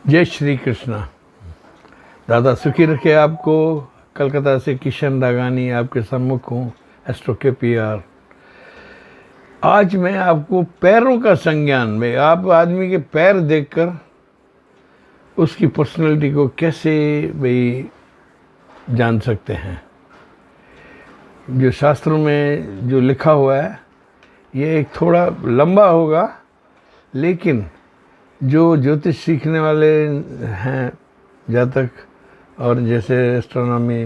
जय श्री कृष्णा। दादा सुखी रखे आपको। कलकत्ता से किशन रागानी आपके सम्मुख हूँ, एस्ट्रो के PR। आज मैं आपको पैरों का संज्ञान में, आप आदमी के पैर देखकर उसकी पर्सनैलिटी को कैसे भाई जान सकते हैं। जो शास्त्रों में जो लिखा हुआ है ये एक थोड़ा लंबा होगा, लेकिन जो ज्योतिष सीखने वाले हैं जातक और जैसे एस्ट्रोनॉमी,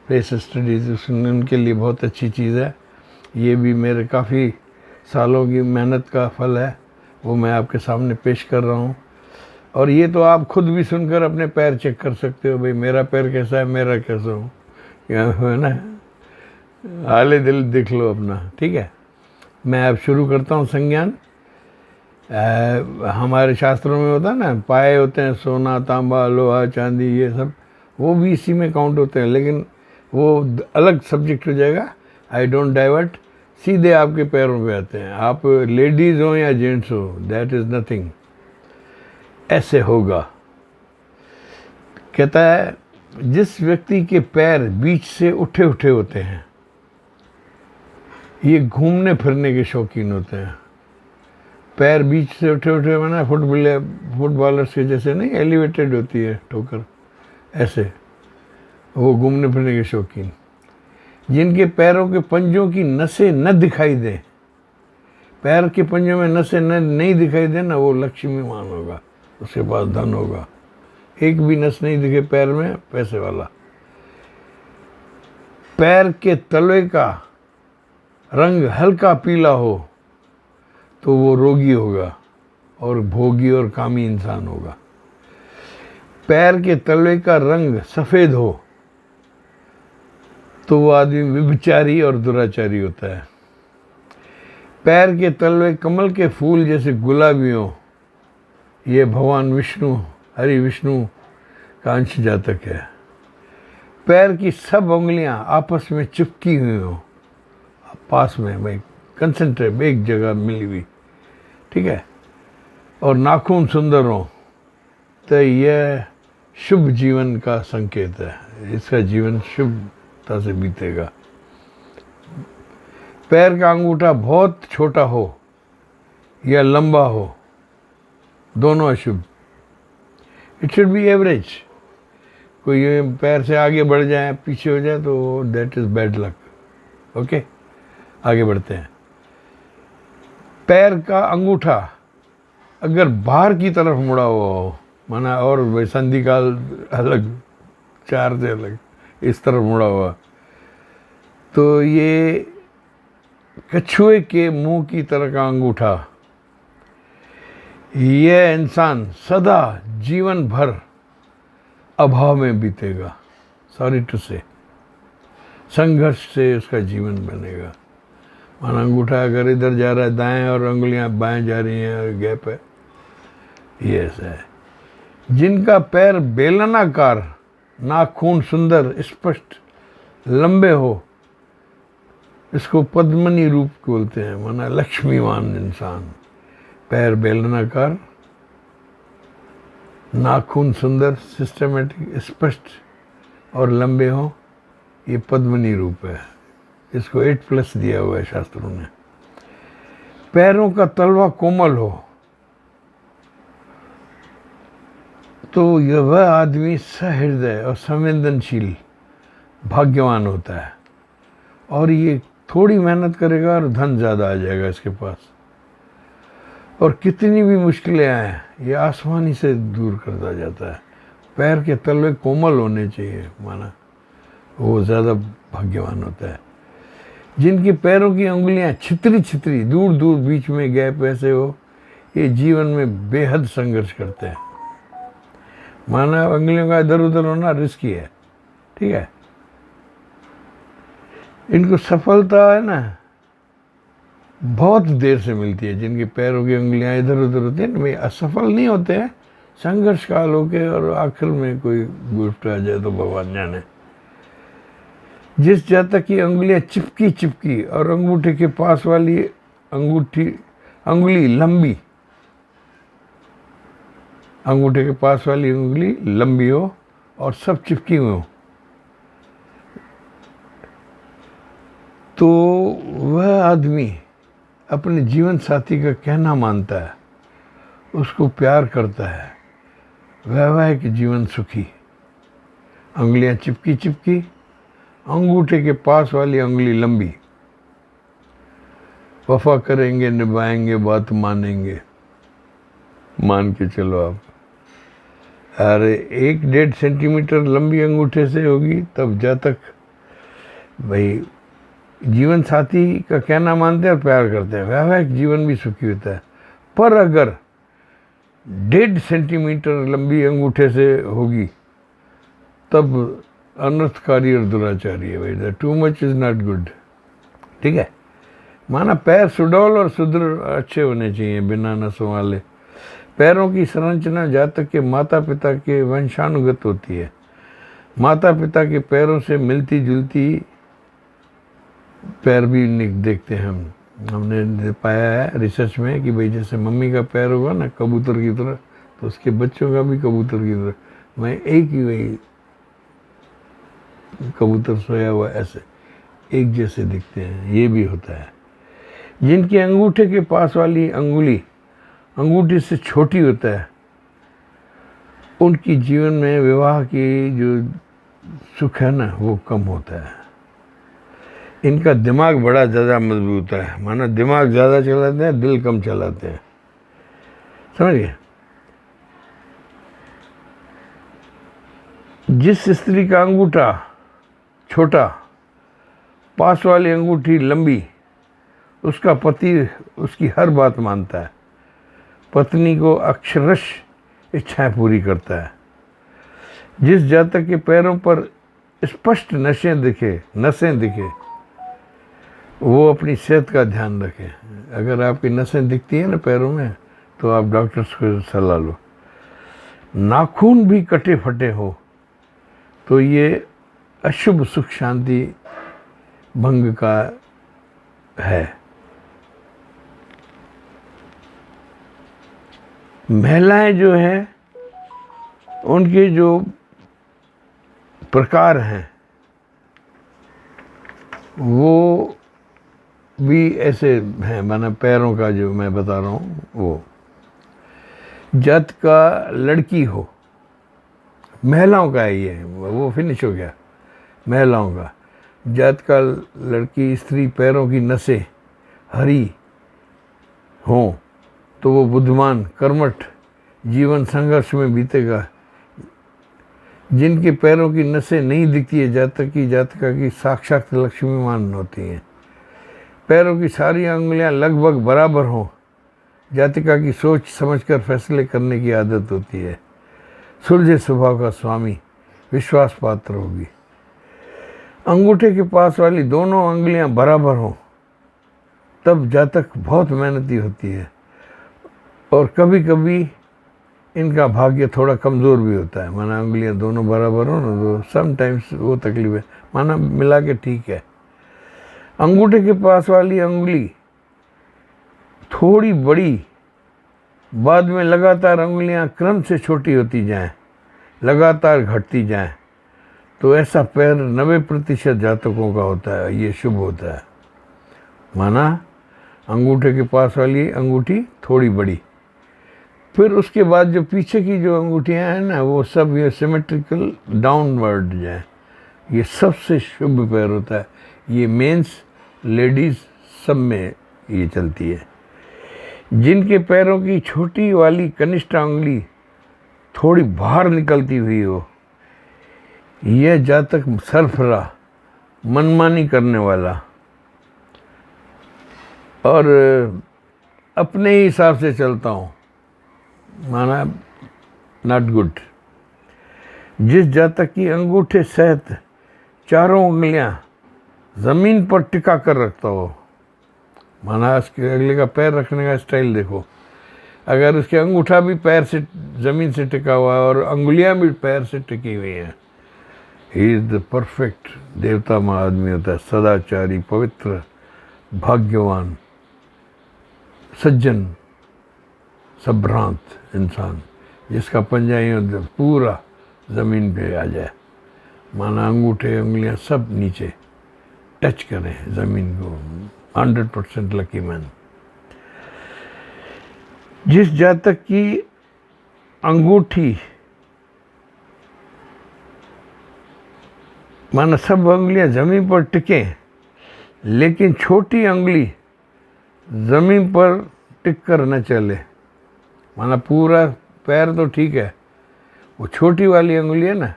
फेस स्टडीज़, उनके लिए बहुत अच्छी चीज़ है। ये भी मेरे काफ़ी सालों की मेहनत का फल है, वो मैं आपके सामने पेश कर रहा हूँ। और ये तो आप खुद भी सुनकर अपने पैर चेक कर सकते हो, भाई मेरा पैर कैसा है, मेरा कैसा हूँ, है ना। हाले दिल देख लो अपना, ठीक है। मैं अब शुरू करता हूँ संज्ञान। हमारे शास्त्रों में होता है ना, पाए होते हैं सोना, तांबा, लोहा, चांदी, ये सब वो भी इसी में काउंट होते हैं, लेकिन वो अलग सब्जेक्ट हो जाएगा। आई डोंट डाइवर्ट, सीधे आपके पैरों पे आते हैं। आप लेडीज़ हो या जेंट्स हो, दैट इज़ नथिंग। ऐसे होगा। कहता है जिस व्यक्ति के पैर बीच से उठे उठे होते हैं, ये घूमने फिरने के शौकीन होते हैं। पैर बीच से उठे उठे माना फुटबॉलर्स के जैसे नहीं, एलिवेटेड होती है ठोकर, ऐसे वो घूमने फिरने के शौकीन। जिनके पैरों के पंजों की नसें न दिखाई दे, पैर के पंजों में नसें नहीं दिखाई दे ना, वो लक्ष्मीवान होगा, उसके पास धन होगा। एक भी नस नहीं दिखे पैर में, पैसे वाला। पैर के तलवे का रंग हल्का पीला हो तो वो रोगी होगा और भोगी और कामी इंसान होगा। पैर के तलवे का रंग सफ़ेद हो तो वो आदमी व्यभिचारी और दुराचारी होता है। पैर के तलवे कमल के फूल जैसे गुलाबी हो, ये भगवान विष्णु, हरि विष्णु का अंश जातक है। पैर की सब उंगलियां आपस में चिपकी हुई हो, पास में, भाई कंसंट्रेट एक जगह मिली हुई, ठीक है। और नाखून सुंदर हो तो यह शुभ जीवन का संकेत है, इसका जीवन शुभता से बीतेगा। पैर का अंगूठा बहुत छोटा हो या लंबा हो, दोनों अशुभ। It should be average. कोई पैर से आगे बढ़ जाए, पीछे हो जाए तो that is bad luck. Okay, आगे बढ़ते हैं। पैर का अंगूठा अगर बाहर की तरफ मुड़ा हुआ हो, माना और संधि काल अलग, चार से अलग, इस तरफ मुड़ा हुआ, तो ये कछुए के मुंह की तरह का अंगूठा, यह इंसान सदा जीवन भर अभाव में बीतेगा। सॉरी टू से, संघर्ष से उसका जीवन बनेगा। माना अंगूठा अगर इधर जा रहा है दाएं और उंगलियां बाएं जा रही हैं और गैप है, ये ऐसा है। जिनका पैर बेलनाकार, नाखून सुंदर, स्पष्ट, लंबे हो, इसको पद्मनी रूप बोलते हैं, माना लक्ष्मीवान इंसान। पैर बेलनाकार, नाखून सुंदर, सिस्टमेटिक, स्पष्ट और लंबे हो, ये पद्मनी रूप है। इसको 8+ दिया हुआ है शास्त्रों ने। पैरों का तलवा कोमल हो तो यह वह आदमी सहृदय और संवेदनशील, भाग्यवान होता है। और ये थोड़ी मेहनत करेगा और धन ज़्यादा आ जाएगा इसके पास। और कितनी भी मुश्किलें आए, ये आसानी से दूर करता जाता है। पैर के तलवे कोमल होने चाहिए, माना वो ज़्यादा भाग्यवान होता है। जिनके पैरों की उंगलियां छितरी छितरी, दूर दूर बीच में गैप ऐसे हो, ये जीवन में बेहद संघर्ष करते हैं। माना उंगलियों का इधर उधर होना रिस्की है, ठीक है। इनको सफलता है ना बहुत देर से मिलती है। जिनके पैरों की उंगलियां इधर उधर होती है ना, भाई असफल नहीं होते हैं, संघर्ष काल होके और आखिर में कोई गिफ्ट आ जाए तो भगवान जाने। जिस जातक की उंगलियां चिपकी चिपकी और अंगूठे के पास वाली अंगुली लंबी, अंगूठे के पास वाली उंगली लंबी हो और सब चिपकी हुई हो, तो वह आदमी अपने जीवन साथी का कहना मानता है, उसको प्यार करता है, वैवाहिक जीवन सुखी। उंगलियां चिपकी चिपकी, अंगूठे के पास वाली उंगली लंबी, वफा करेंगे, निभाएंगे, बात मानेंगे। मान के चलो आप, अरे 1-1.5 सेंटीमीटर लंबी अंगूठे से होगी, तब जब तक भाई जीवन साथी का कहना मानते हैं और प्यार करते हैं, वैवाहिक जीवन भी सुखी होता है। पर अगर 1.5 सेंटीमीटर लंबी अंगूठे से होगी, तब अनर्थकारी और दुराचारी है भाई। Too much is not good. ठीक है, माना पैर सुडौल और सुदृढ़ अच्छे होने चाहिए, बिना नसों वाले। पैरों की संरचना जातक के माता पिता के वंशानुगत होती है। माता पिता के पैरों से मिलती जुलती पैर भी देखते हैं हमने पाया है रिसर्च में कि भाई जैसे मम्मी का पैर होगा ना कबूतर की तरह, तो उसके बच्चों का भी कबूतर की तरह, मैं एक ही वही कबूतर सोया हुआ ऐसे एक जैसे दिखते हैं। ये भी होता है। जिनके अंगूठे के पास वाली अंगुली अंगूठी से छोटी होता है, उनकी जीवन में विवाह की जो सुख है ना वो कम होता है। इनका दिमाग बड़ा ज़्यादा मजबूत है, माना दिमाग ज़्यादा चलाते हैं, दिल कम चलाते हैं। समझ गए? जिस स्त्री का अंगूठा छोटा, पास वाली अंगूठी लंबी, उसका पति उसकी हर बात मानता है, पत्नी को अक्षरश इच्छाएं पूरी करता है। जिस जातक के पैरों पर स्पष्ट नसें दिखे, वो अपनी सेहत का ध्यान रखें। अगर आपकी नसें दिखती हैं ना पैरों में, तो आप डॉक्टर्स को सलाह लो। नाखून भी कटे फटे हो तो ये अशुभ सुख शांति भंग का है। महिलाएं जो हैं उनके जो प्रकार हैं वो भी ऐसे हैं, माना पैरों का जो मैं बता रहा हूँ वो जात का लड़की हो, महिलाओं का है ये, वो फिनिश हो गया। महिलाओं का जात का लड़की स्त्री पैरों की नसें हरी हों तो वो बुद्धिमान कर्मठ जीवन संघर्ष में बीतेगा। जिनके पैरों की नसें नहीं दिखती है, जातका की साक्षात लक्ष्मीमान होती हैं। पैरों की सारी उंगलियां लगभग बराबर हों, जातिका की सोच समझकर फैसले करने की आदत होती है। सुलझे स्वभाव का स्वामी, विश्वास पात्र होगी। अंगूठे के पास वाली दोनों उंगलियां बराबर हों, तब जातक बहुत मेहनती होती है और कभी कभी इनका भाग्य थोड़ा कमज़ोर भी होता है। माना उंगलियां दोनों बराबर हो ना, तो समटाइम्स वो तकलीफ है, माना मिला के ठीक है। अंगूठे के पास वाली उंगली थोड़ी बड़ी, बाद में लगातार उंगलियां क्रम से छोटी होती जाएं, लगातार घटती जाएं, तो ऐसा पैर 90% जातकों का होता है, ये शुभ होता है। माना अंगूठे के पास वाली अंगूठी थोड़ी बड़ी, फिर उसके बाद जो पीछे की जो अंगूठियां हैं ना वो सब ये सिमेट्रिकल डाउनवर्ड जाए, ये सबसे शुभ पैर होता है। ये मेंस लेडीज़ सब में ये चलती है। जिनके पैरों की छोटी वाली कनिष्ठ उंगली थोड़ी बाहर निकलती हुई हो, यह जातक सरफरा, मनमानी करने वाला और अपने ही हिसाब से चलता हूँ, माना नॉट गुड। जिस जातक की अंगूठे सहित चारों उंगलियां ज़मीन पर टिका कर रखता हो, माना उसके अगले का पैर रखने का स्टाइल देखो, अगर उसके अंगूठा भी पैर से ज़मीन से टिका हुआ है और अंगुलियां भी पैर से टिकी हुई हैं, ही इज़ द परफेक्ट देवता माँ आदमी होता है। सदाचारी, पवित्र, भाग्यवान, सज्जन, संभ्रांत इंसान, जिसका पंजा यूँ पूरा ज़मीन पे आ जाए, माना अंगूठे उंगलियां सब नीचे टच करें ज़मीन को। 100% लकी मैन। जिस जातक की अंगूठी माना सब उंगलियां ज़मीन पर टिके, लेकिन छोटी उंगली ज़मीन पर टिक कर न चले, माना पूरा पैर तो ठीक है, वो छोटी वाली उंगली है ना,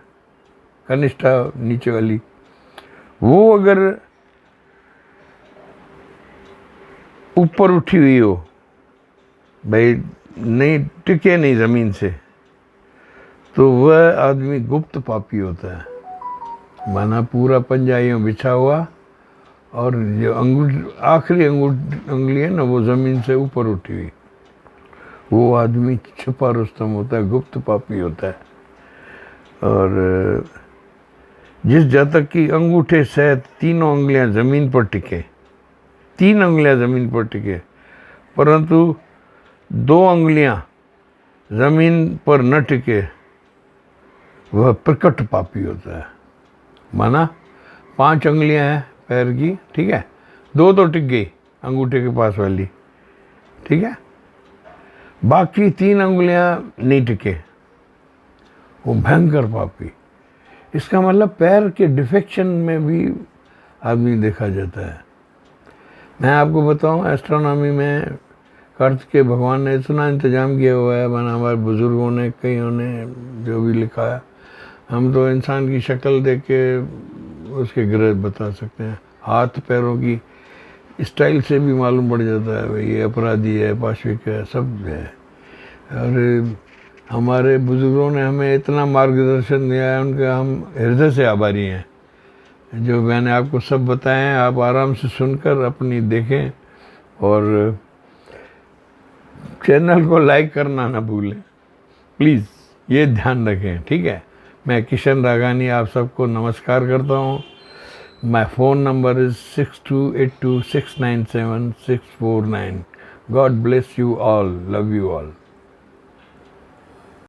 कनिष्ठा नीचे वाली, वो अगर ऊपर उठी हुई हो, भाई नहीं टिके नहीं ज़मीन से, तो वह आदमी गुप्त पापी होता है। माना पूरा पंजाइयों बिछा हुआ और जो आखिरी उंगली है ना वो ज़मीन से ऊपर उठी हुई, वो आदमी छुपा रुस्तम होता है, गुप्त पापी होता है। और जिस जातक की अंगूठे सहित तीनों उंगलियां ज़मीन पर टिके, 3 उंगलियां ज़मीन पर टिके, परंतु 2 उंगलियां ज़मीन पर न टिके, वह प्रकट पापी होता है। माना 5 उंगलियां हैं पैर की, ठीक है, 2 तो टिक गई अंगूठे के पास वाली, ठीक है, बाकी 3 उंगलियां नहीं टिके, वो भयंकर पापी। इसका मतलब पैर के डिफेक्शन में भी आदमी देखा जाता है। मैं आपको बताऊं, एस्ट्रोनॉमी में अर्थ के भगवान ने इतना इंतजाम किया हुआ है, माना हमारे बुजुर्गों ने, कईयों ने जो भी लिखा है, हम तो इंसान की शक्ल देख के उसके ग्रह बता सकते हैं, हाथ पैरों की स्टाइल से भी मालूम पड़ जाता है भाई ये अपराधी है, पाश्विक है, सब है। और हमारे बुजुर्गों ने हमें इतना मार्गदर्शन दिया है, उनका हम हृदय से आभारी हैं। जो मैंने आपको सब बताए हैं, आप आराम से सुनकर अपनी देखें, और चैनल को लाइक करना ना भूलें प्लीज़, ये ध्यान रखें, ठीक है। मैं किशन रागानी आप सबको नमस्कार करता हूँ। My phone number is 6282697649। God bless you all, love you all.